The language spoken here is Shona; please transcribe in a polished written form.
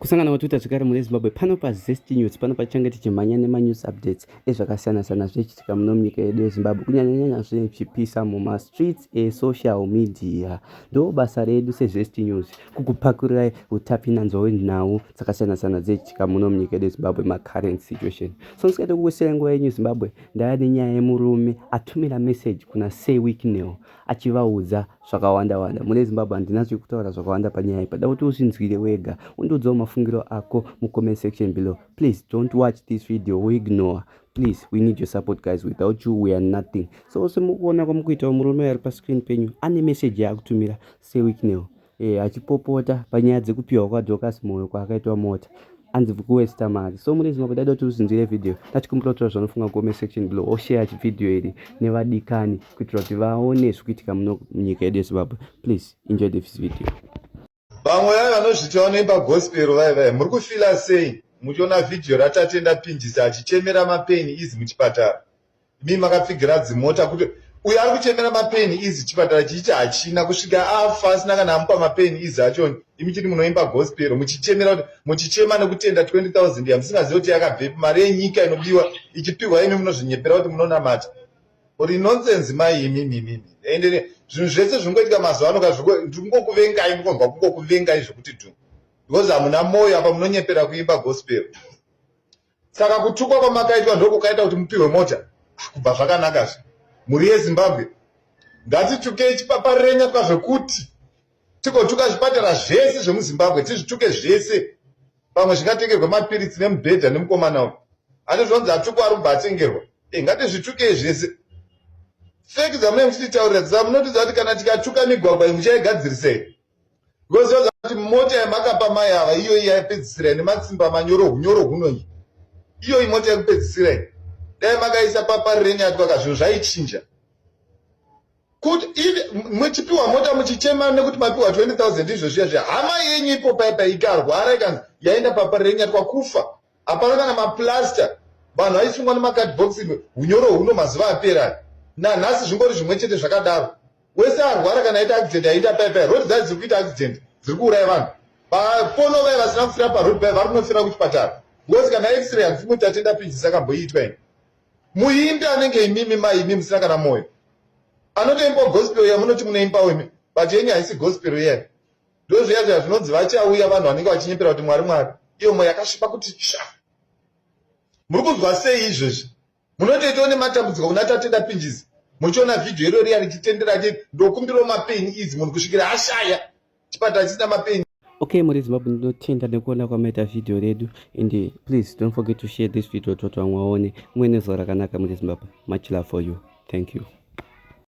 Kusangana matwitter zvakare mune Zimbabwe pano paZest News pano pachanga tichimhanya nemanews updates ezvakasiyana-siyana zvichiitika muno munyika yedu yeZimbabwe kunyanya-nyanya zvichipisa mumastreets esocial media. Ndo basa redu seZest News kukupakurirai utapinanzwa wenhau dzakasiyana-siyana dzichiitika muno munyika yedu yeZimbabwe macurrent situation. So ndisikade kukusirai nguva yenyu Zimbabwe ndava nenyaya yemurume atumira message kuna Say Wicknell achivaudza zvakawanda-wanda. Mune Zimbabwe handina zvekutaura zvakawanda panyaya iyi, pada kuti uzvinzwire wega undoudzawo mafungiro ako mucomment section below. Please don't watch this video, we ignore. Please, we need your support guys. Without you we are nothing. So semukuona kwamukuitawo murume ari pascreen penyu ane message yaakutumira Say Wicknell achipopota panyaya dzekupiwa kwaDorcas Moyo kwaakaitwa mota anzi kuwesta mari. So mune Zimbabwe dada kuti uzvinzwire video tachikumbira kutora zvanofunga comment section below oshare video iri nevadikani kuitira kuti vaone zvikuitika muno munyika yedu yeZimbabwe. Please enjoy this video. Vamwe vanozviti vanoimba gospel vai muri kufila sei muchiona video ratatenda pinjisa achichemera mapeni izi muchipatara. Mimi makapfigira dzimota kuti uyo ari kuchemera mapeni izi chipatara chichi hachina kusvika afa asina kana amupa mapeni izi achoni. Imi chiti munoimba gospel muchichemera kuti muchichema nekutenda 20,000 yamusingazivi kuti yakabvepi, mari yenyika inodiwa ichipihwa imi munozvinyepera kuti munonamata. Uri nonsense mai imi. Ende zvinhu zvese zvingoitika mazuva ano ndingokuvengai ndikonzwa kungokuvengai zvokuti tu. Because hamuna moyo apa munonyepera kuimba gospel. Saka kutukwa kwamakaitwa ndokukaita kuti mupihwe mota. Kubva zvakanakazve. Muri yeZimbabwe ngatitukei chipaparenya zvekuti tigotuka zvipatara zvese zvemuZimbabwe tizvituke zvese. Pamwe zvingatengerwa mapiritsi nemubhedha nemukomana uyu. Andizvonzi atukwa ari kubva atengerwa. Ngatizvitukei zvese. Feki dzamune muchitaurira dzamunotidza kuti kana tikatuka migwagwa iyi muchaigadzirisei. Gozoza kuti mota yamakapa mai ava iyo yapedzisira nematsimba manyoro hunoi. Iyo imota yakupedzisira. Dai makaisa paparenya atwaka zvinhu zvaichinja. Kuti muchipiwa mota muchichema nekuti mapiwa 20,000 izvo zviya hama yenyu ipo paipa ikarwara ikanzi yaenda paparenya twakufa. Hapana kana maplasta. Vanhu vaisungwa nemakadhibhokisi hunyoro huno mazuva apera. Nhasi zvingori zvimwe chete zvakadaro. Wese arwara kana aita accident aita paipai. Road dzari dziri kuita accident dziri kuuraya vanhu. Papono vai vasina kufira paroad pai vari kunofira kuchipatara. Ngozi kana x-ray handifuni kuti atenda pinjisa akamboitwa ini. Muimbi anenge imimi maimi musina kana moyo. Anotoimba gospel yamunoti munoimbawo imi. But yenyu haisi gospel iyani. Ndo zviya zvinonzi vachauya vanhu vanenge vachinyepera kuti Mwari. Iyo moyo yakasvipa kuti sha. Muri kunzwa sei izvozvi? Munotoitawo nematambudziko kuna tatenda pinjisi. Muchiona video iro riya richitendera kuti ndokumbirawo mapeni izi munhu kusvikira ashaya chipatara chisina mapeni. Okay, muri Zimbabwe ndinotenda nekuona kwamaita video redu, and please don't forget to share this video kuti vamwe vaone. Muve nezuva rakanaka muri Zimbabwe. Much love for you. Thank you.